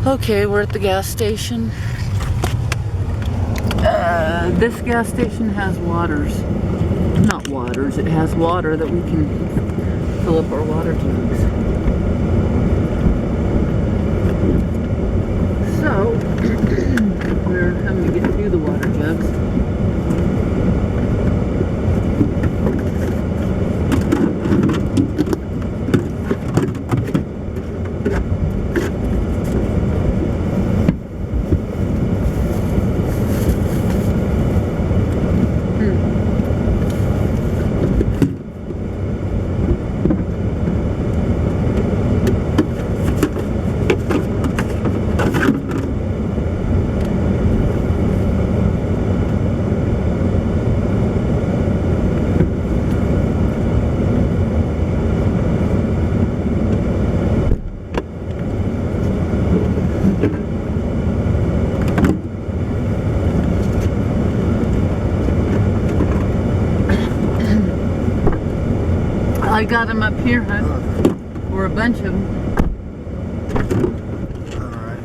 Okay, we're at the gas station. This gas station has waters. Not waters, it has water that we can fill up our water jugs. So, we're having to get to the water jugs. I got them up here, huh? Or a bunch of them. Alright.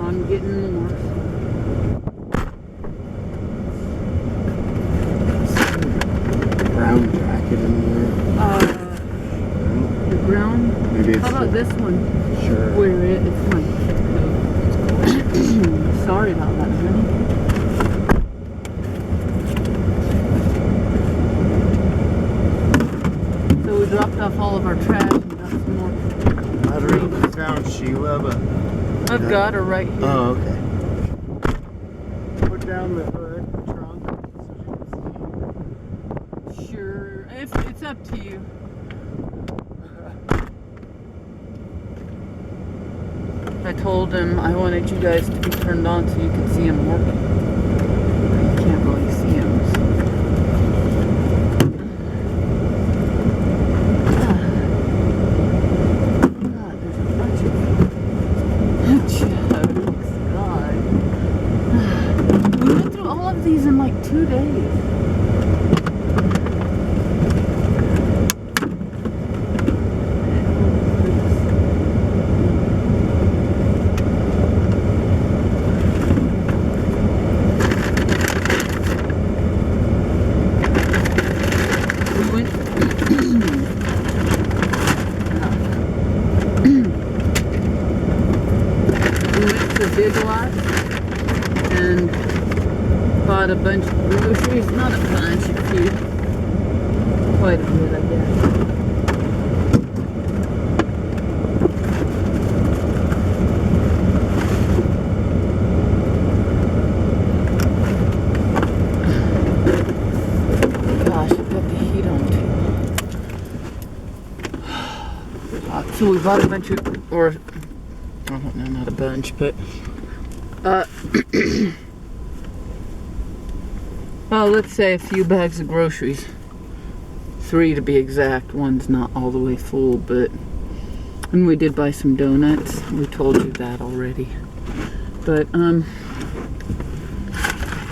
I'm getting more. Brown jacket in there. The brown? Maybe it's How about this one? Sure. Where it? It's fine. Sorry about that, honey. So we dropped off all of our trash and got some more. I don't know if you found Sheila, but I've got her right here. oh, okay. Put down the hood, trunk, so Sure. It's up to you. I told him I wanted you guys to be turned on so you could see him working. You can't really see him. So. God, there's a bunch of jokes. God. We went through all of these in like 2 days. Big Lots and bought a bunch of groceries. Not a bunch, a few. Quite a bit, I guess. Gosh, I've got the heat on too. So we bought a bunch of, or I don't know, not a bunch, but well, let's say a few bags of groceries. 3 to be exact. One's not all the way full, but and we did buy some donuts. We told you that already. But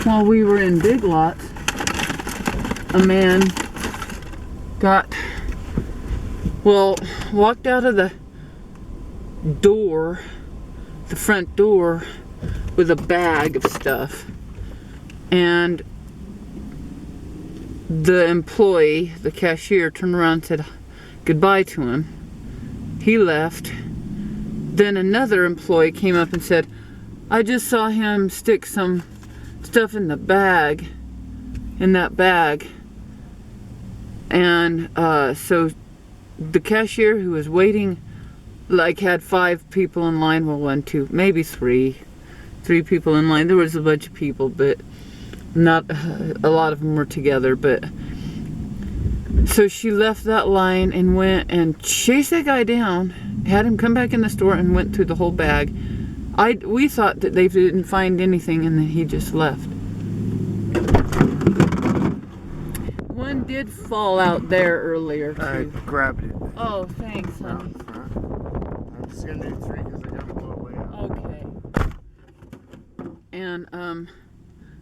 while we were in Big Lots, a man walked out of the door, the front door, with a bag of stuff, and the employee, the cashier, turned around and said goodbye to him. He left. Then another employee came up and said, I just saw him stick some stuff in that bag, and so the cashier, who was waiting, like, had 5 people in line. Well, 1, 2, maybe 3 people in line. There was a bunch of people, but not a lot of them were together. But so she left that line and went and chased that guy down, had him come back in the store, and went through the whole bag. We thought that they didn't find anything, and then he just left. One did fall out there earlier too. I grabbed it. Oh, thanks, honey. I'm just gonna do 3 because I gotta blow away. Okay. And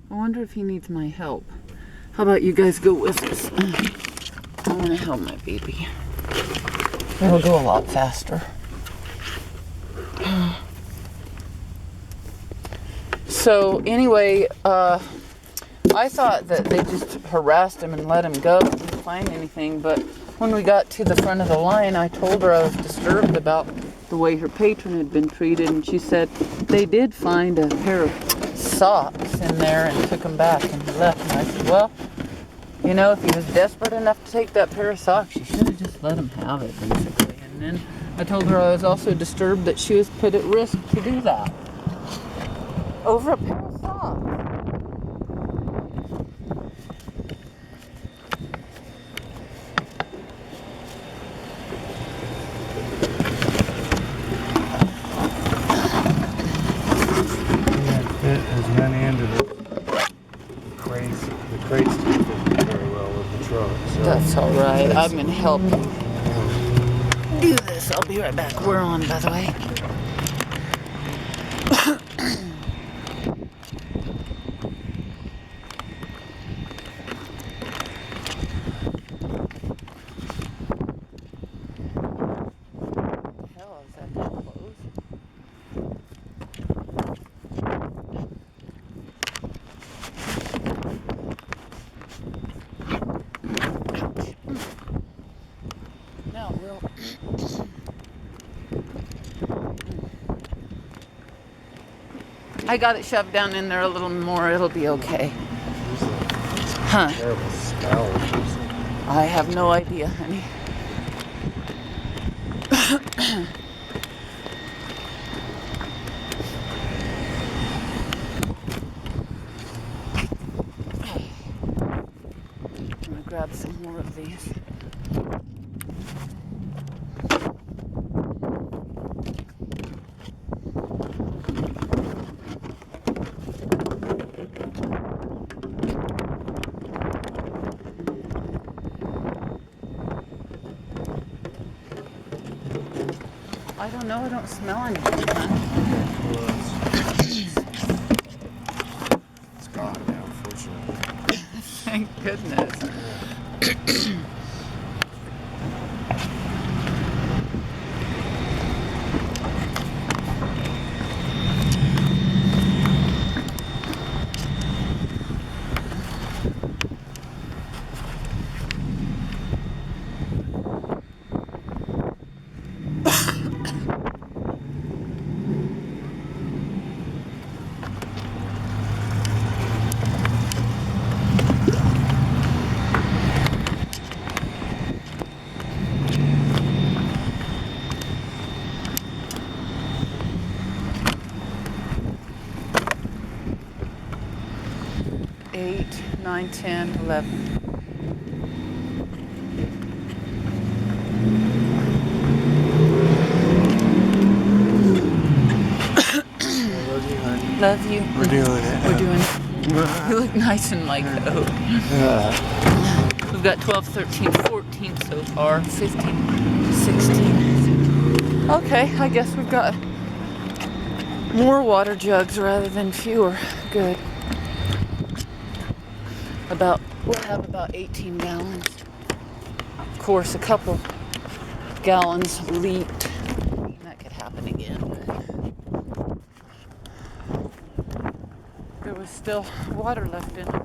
I wonder if he needs my help. How about you guys go with us? I want gonna help my baby. It'll go a lot faster. So anyway, I thought that they just harassed him and let him go. Didn't find anything, but when we got to the front of the line, I told her I was disturbed about the way her patron had been treated, and she said they did find a pair of socks in there and took them back, and he left. And I said, well, you know, if he was desperate enough to take that pair of socks, you should have just let him have it, basically. And then I told her I was also disturbed that she was put at risk to do that over a pair of socks. Fit as many into the crates. The crates didn't fit very well with the truck. So That's all right. I'm gonna help you do this. I'll be right back. We're on, by the way. Hell, is that that close? Now we'll. I got it shoved down in there a little more. It'll be okay. Huh? terrible smell or something. I have no idea, honey. I'm gonna grab some more of these. I don't know, I don't smell anything, huh? It's gone now, unfortunately. Thank goodness. 8, 9, 10, 11. Love you, honey. Love you. We're doing it. We're doing it. You look nice in my coat. We've got 12, 13, 14 so far. 15, 16. Okay, I guess we've got more water jugs rather than fewer. Good. We'll have about 18 gallons. Of course, a couple gallons leaked. That could happen again. There was still water left in it.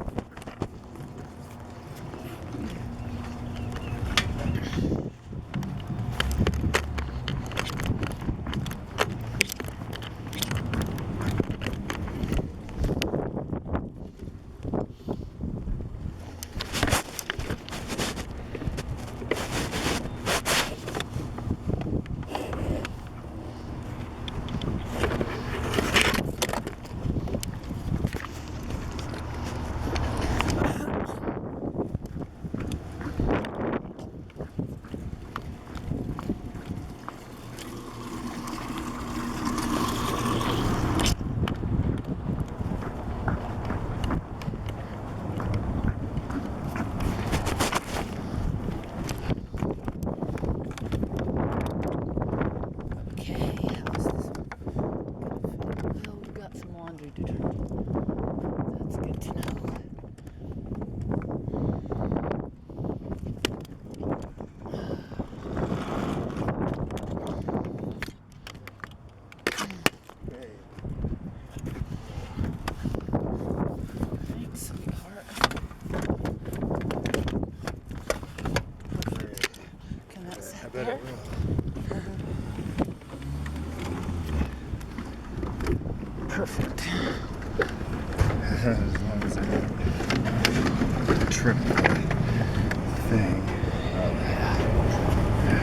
thing.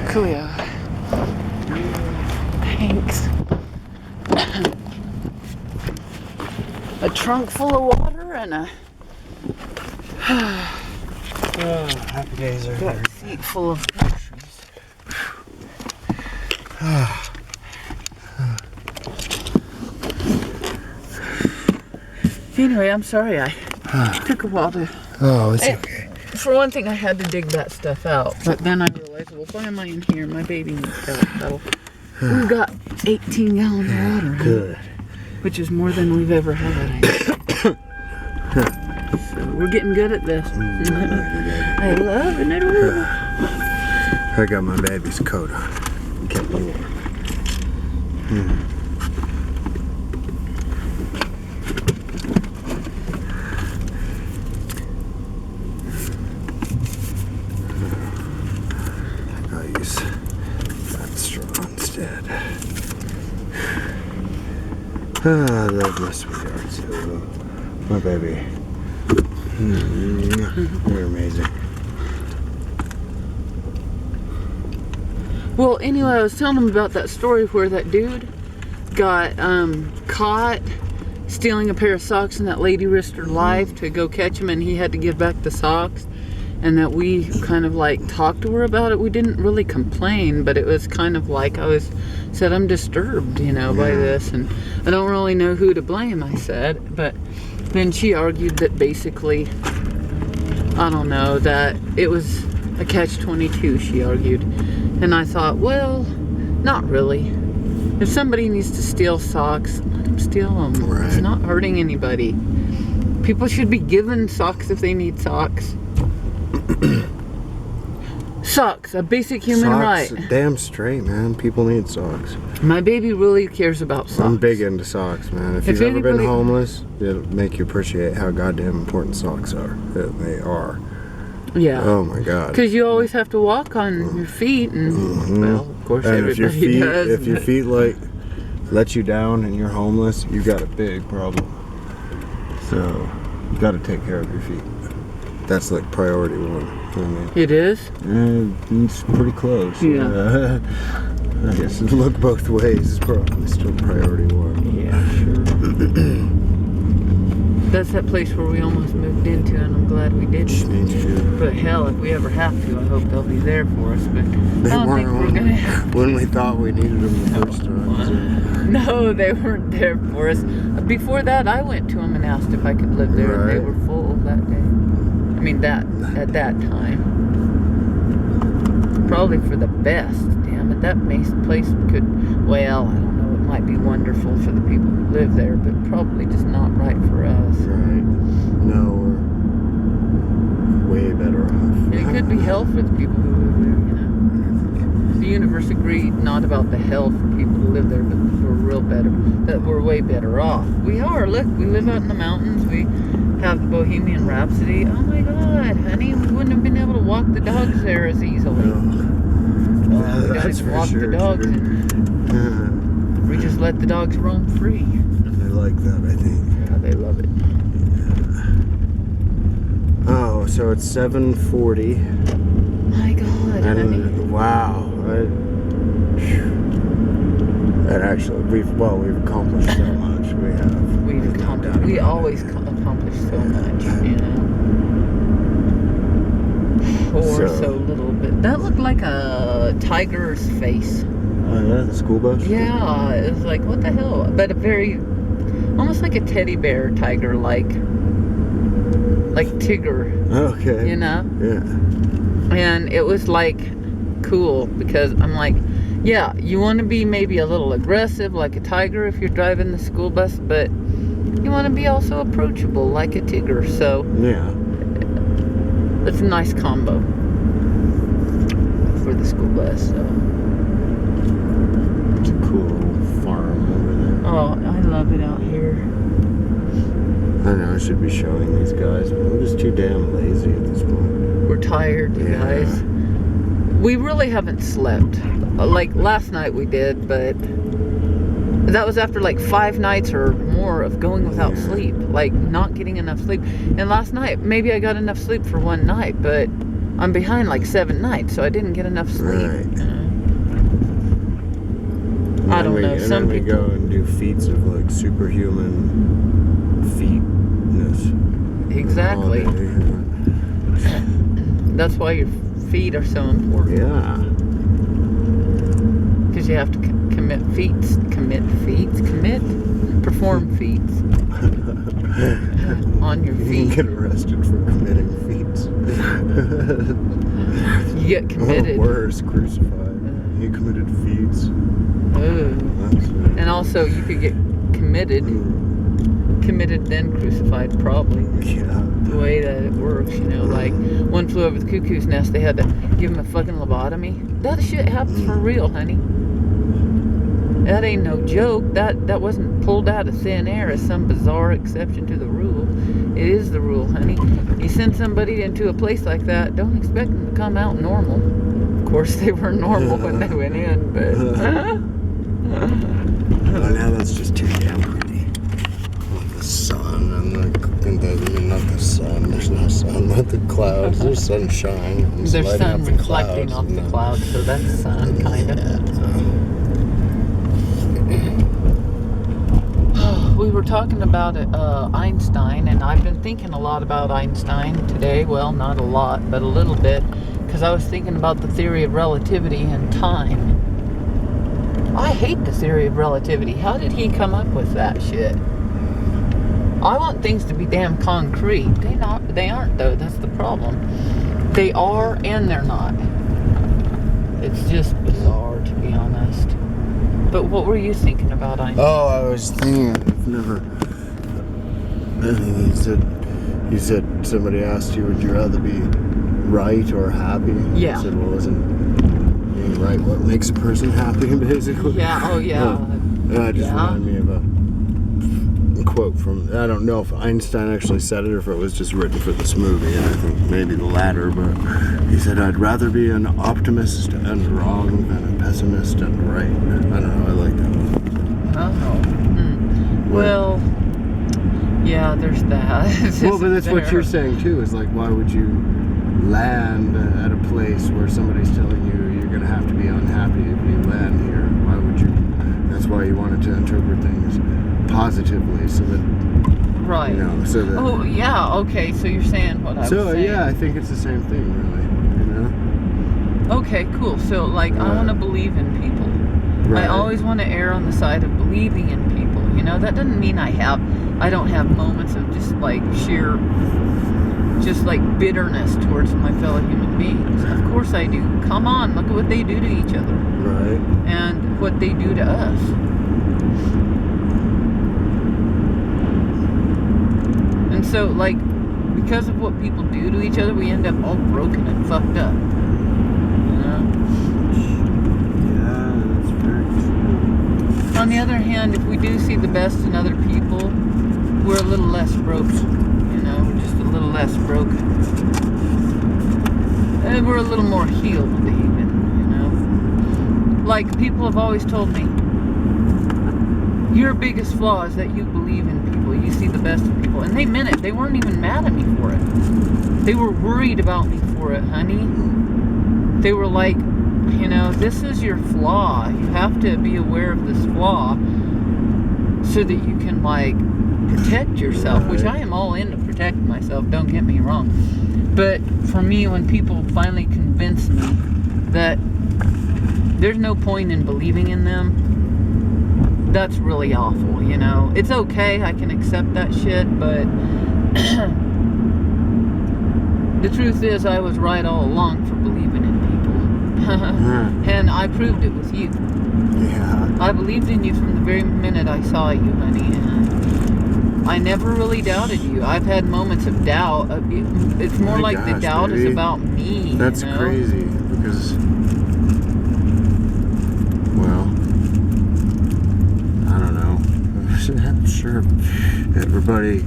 Cool. Thanks. A trunk full of water and a Happy days are got here. a seat full of groceries. Anyway, I'm sorry I took a while to. Oh, it's okay. For one thing, I had to dig that stuff out, but then I realized, well, why am I in here? My baby needs help. We've got 18 gallons of water, Good. which is more than we've ever had. So we're getting good at this. I love it. I got my baby's coat on. Kept me warm. I'll use that straw instead. I love my sweetheart. So, my baby. You're amazing. Well, anyway, I was telling him about that story where that dude got caught stealing a pair of socks and that lady risked her life to go catch him and he had to give back the socks. And that we kind of like talked to her about it. We didn't really complain, but it was kind of like said I'm disturbed, you know, by this, and I don't really know who to blame, I said. But then she argued that basically, I don't know, that it was a catch-22, she argued. And I thought, well, not really. If somebody needs to steal socks, let them steal them. Right. It's not hurting anybody. People should be given socks if they need socks. Socks, a basic human Socks, right. damn straight, man. People need socks. My baby really cares about socks. I'm big into socks, man. If you've ever been homeless, it'll make you appreciate how goddamn important socks are. They are. Yeah. Oh my god. Because you always have to walk on your feet, and well, of course And everybody does. if your feet like let you down and you're homeless, you got a big problem. So you got to take care of your feet. That's like priority one. You know what I mean? It is. It's pretty close. Yeah. I guess look both ways is probably still priority one. Yeah, sure. That's that place where we almost moved into, and I'm glad we didn't. Me too. But hell, if we ever have to, I hope they'll be there for us. But They I don't think weren't we're gonna have. when we thought we needed them the first time. So. No, they weren't there for us. Before that, I went to them and asked if I could live there, and they Right. were full that day. I mean, at that time. Probably for the best. Damn it, that place could. Well, I don't know. It might be wonderful for the people who live there, but probably just not right for us. Right. No, we're way better off. And it could be hell for the people who live there, you know. The universe agreed not about the hell for people who live there, but that we're way better off. We are. Look, we live out in the mountains. We have the Bohemian Rhapsody. Oh my God, honey, we wouldn't have been able to walk the dogs there as easily. No. We gotta That's for walk sure. the dogs, and we just let the dogs roam free. They like that, I think. Yeah, they love it. Oh, so it's 7:40. My God, honey. And wow, that actually we've accomplished so much. We always accomplish so much, you know. For so little bit. That looked like a tiger's face. Oh yeah, the school bus. Yeah, it was like, what the hell? But almost like a teddy bear tiger, like Tigger. Okay. You know? Yeah. And it was like cool because I'm like, yeah, you want to be maybe a little aggressive like a tiger if you're driving the school bus, but you want to be also approachable like a Tigger. So Yeah. it's a nice combo for the school bus. So. It's a cool little farm over there. Oh, I love it out here. I know I should be showing these guys, but I'm just too damn lazy at this point. We're tired, you guys. We really haven't slept. Like last night we did, but that was after like 5 nights or more of going without sleep, like not getting enough sleep. And last night, maybe I got enough sleep for one night, but I'm behind like 7 nights, so I didn't get enough sleep. Right. I don't know. And Some then we people go and do feats of like superhuman feetness. exactly. All day. That's why your feet are so important. Yeah. Because you have to perform feats on your You can feet. get arrested for committing feats. You get committed. Or worse, crucified. He committed feats. Ooh. That's And also, you could get committed then crucified, probably. yeah. The way that it works, you know, like One Flew Over the Cuckoo's Nest, they had to give him a fucking lobotomy. That shit happens for real, honey. That ain't no joke. That wasn't pulled out of thin air as some bizarre exception to the rule. It is the rule, honey. You send somebody into a place like that, don't expect them to come out normal. Of course, they were normal when they went in, but... Oh, now that's just too damn pretty. Like the sun and not the sun. There's no sun, not the clouds. There's sunshine. It's There's lighting sun up the reflecting clouds, off the and clouds, so that's sun, kind of. We were talking about Einstein, and I've been thinking a lot about Einstein today. Well, not a lot, but a little bit, because I was thinking about the theory of relativity and time. I hate the theory of relativity. How did he come up with that shit? I want things to be damn concrete. They aren't though. That's the problem. They are and they're not. It's just bizarre, to be honest. But what were you thinking about Einstein? Oh, I was thinking I've never. I think you said somebody asked you, would you rather be right or happy? Yeah. I said, well, isn't being right what makes a person happy, basically? Yeah. Oh yeah. That just reminded me of a quote from, I don't know if Einstein actually said it or if it was just written for this movie, and I think maybe the latter, but he said, I'd rather be an optimist and wrong than a pessimist and right. I don't know, I like that one. Oh. Well, yeah, there's that. Well, but that's what you're saying too, is like, why would you land at a place where somebody's telling you you're going to have to be unhappy if you land here? Why would you? That's why you wanted to interpret things positively, so that, right. you know, so that. Oh yeah, okay. So you're saying what I was saying. So yeah, I think it's the same thing, really. You know. Okay, cool. So like, I want to believe in people. Right. I always want to err on the side of believing in people. You know, that doesn't mean I don't have moments of just like sheer, just like bitterness towards my fellow human beings. Of course I do. Come on, look at what they do to each other. Right. And what they do to us. And so, like, because of what people do to each other, we end up all broken and fucked up. You know? Yeah, that's very true. On the other hand, if we do see the best in other people, we're a little less broken. You know, we're just a little less broken. And we're a little more healed, even, you know? Like, people have always told me, your biggest flaw is that you believe in people. You see the best in people. And they meant it. They weren't even mad at me for it. They were worried about me for it, honey. They were like, you know, this is your flaw. You have to be aware of this flaw so that you can, like, protect yourself, which I am all in to protect myself, don't get me wrong. But for me, when people finally convince me that there's no point in believing in them, that's really awful, you know. It's okay, I can accept that shit, but the truth is I was right all along for believing in people. And I proved it with you. Yeah. I believed in you from the very minute I saw you, honey, and I never really doubted you. I've had moments of doubt. It's more My like the gosh, doubt baby. is about me. That's you know? crazy, because, well, I don't know. I'm sure everybody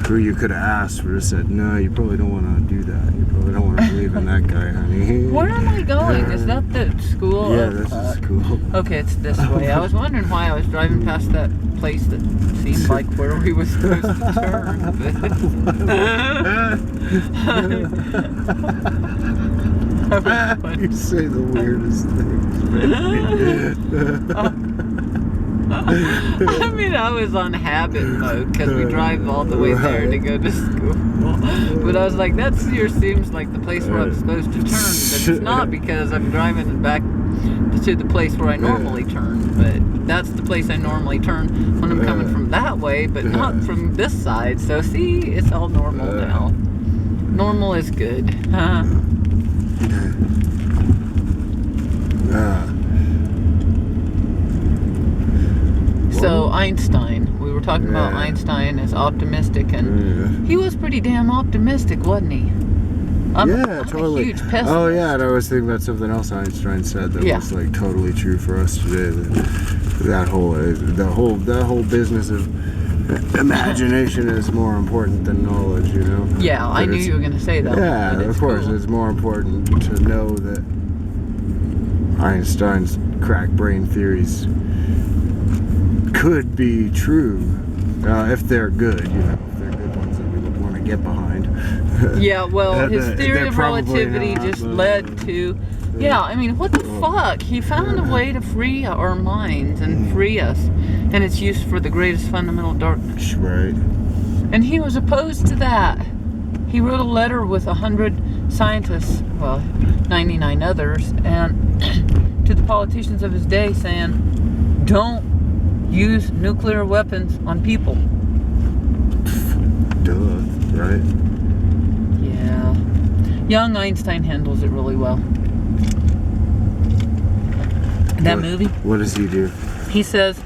who you could have asked would have said, no, you probably don't want to do that. You probably We don't want to believe in that guy, honey. Where am I going? Is that the school? Yeah, this is cool. Okay, it's this way. I was wondering why I was driving past that place that seemed like where we were supposed to turn. You say the weirdest things. I mean, I was on habit mode because we drive all the way there to go to school. But I was like, that seems like the place where I'm supposed to turn. But it's not, because I'm driving back to the place where I normally turn. But that's the place I normally turn when I'm coming from that way, but not from this side. So see, it's all normal now. Normal is good. Huh? So Einstein, we were talking about Einstein as optimistic, and he was pretty damn optimistic, wasn't he? I'm totally. A huge pessimist. Oh yeah, and I was thinking about something else Einstein said that was like totally true for us today. That whole business of imagination is more important than knowledge, you know. Yeah, I knew you were going to say that. Yeah, of course, it's more important to know that Einstein's crack brain theories could be true, if they're good, you know, if they're good ones that we would want to get behind. Yeah, well, his theory of relativity just led to, I mean, what the fuck? He found a way to free our minds and free us, and it's used for the greatest fundamental darkness. Right. And he was opposed to that. He wrote a letter with 100 scientists, well, 99 others, and to the politicians of his day saying, don't use nuclear weapons on people. Duh, right? Yeah. Young Einstein handles it really well. That movie? What does he do? He says,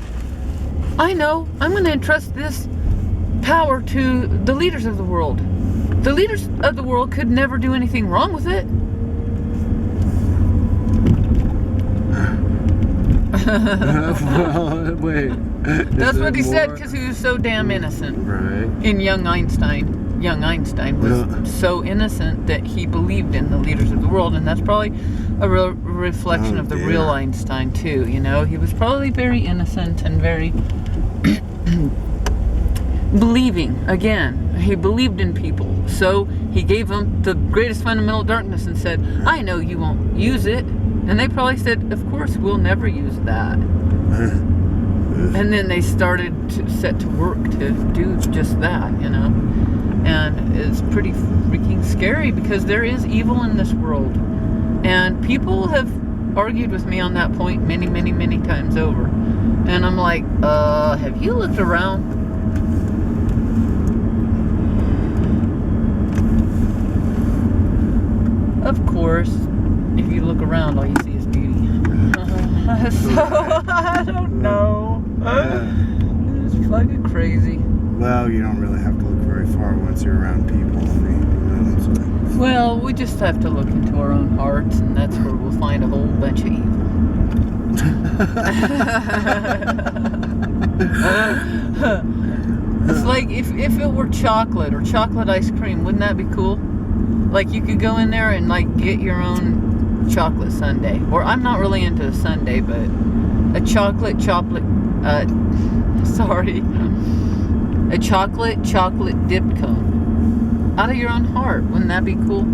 I know, I'm going to entrust this power to the leaders of the world. The leaders of the world could never do anything wrong with it. Well, wait. That's what he said, because he was so damn innocent. Right. In young Einstein was so innocent that he believed in the leaders of the world, and that's probably a real reflection of the real Einstein too. You know, he was probably very innocent and very believing. Again, he believed in people, so he gave them the greatest fundamental darkness and said, I know you won't use it. And they probably said, of course, we'll never use that. And then they started to set to work to do just that, you know. And it's pretty freaking scary, because there is evil in this world. And people have argued with me on that point many, many, many times over. And I'm like, have you looked around? Of course, if you look around, all you see is beauty. So, I don't know. It's fucking crazy. Well, you don't really have to look very far once you're around people. I mean, you know, so. Well, we just have to look into our own hearts, and that's where we'll find a whole bunch of evil. It's like if it were chocolate or chocolate ice cream, wouldn't that be cool? Like, you could go in there and like get your own chocolate sundae, or I'm not really into a sundae, but a chocolate dipped cone out of your own heart. Wouldn't that be cool?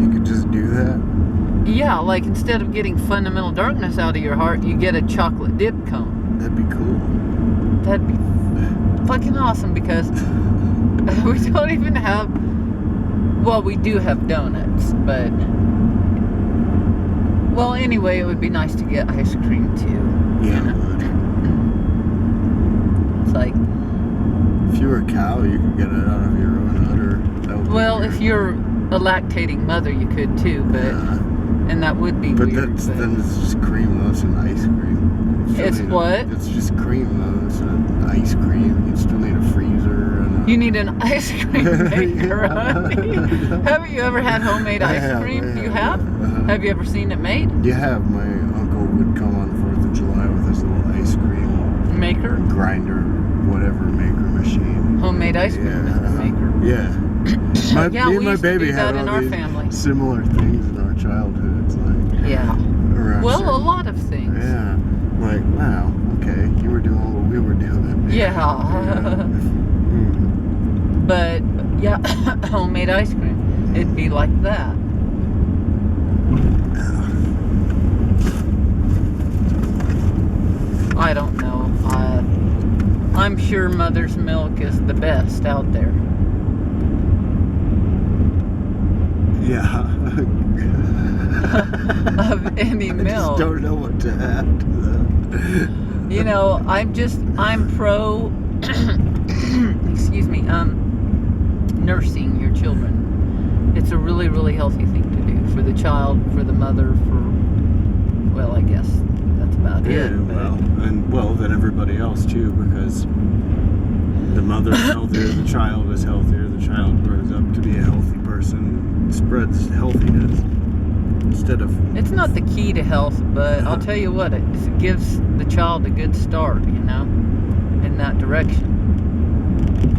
You could just do that? Yeah, like instead of getting fundamental darkness out of your heart, you get a chocolate dipped cone. That'd be cool. That'd be fucking awesome, because we don't even have, well, we do have donuts, but, well, anyway, it would be nice to get ice cream too. Yeah, you know? It's like, if you were a cow, you could get it out of your own udder. Well, if you're a lactating mother, you could too, but, and that would be weird. But then it's just cream though, it's an ice cream. It's what? It's just cream though, it's an ice cream. You still need a freezer. You need an ice cream maker, honey. Have you ever had homemade ice cream? You have? Have you ever seen it made? Yeah, my uncle would come on 4th of July with his little ice cream maker, grinder, whatever maker machine. Homemade ice cream maker. Yeah. Yeah, Me we and my used to baby do that had in all our these family. similar things in our childhoods, like Yeah. around Well, a certain- lot of things. Yeah. Like, wow, okay, you were doing what we were doing. Yeah. Mm. But yeah, homemade ice cream. It'd be like that. I don't know. I'm sure mother's milk is the best out there. Yeah. Of any I milk. just don't know what to add to that. You know, I'm pro, excuse me, nursing your children. It's a really, really healthy thing to do for the child, for the mother, well, I guess that's about Yeah, it. well, then everybody else too, because the mother is healthier, the child is healthier, the child grows up to be a healthy person, spreads healthiness instead of. It's not the key to health, but I'll tell you what, it gives the child a good start, in that direction.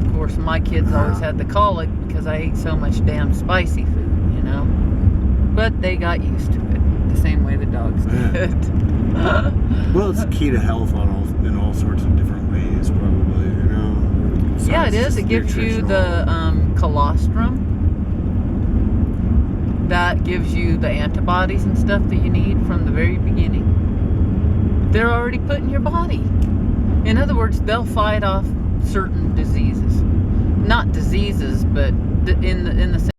Of course, my kids always had the colic because I ate so much damn spicy food, But they got used to it, the same way the dogs did. Well, it's the key to health in all sorts of different ways, probably, Yeah, it is. It gives you the colostrum. That gives you the antibodies and stuff that you need from the very beginning. They're already put in your body. In other words, they'll fight off certain diseases. Not diseases, but in the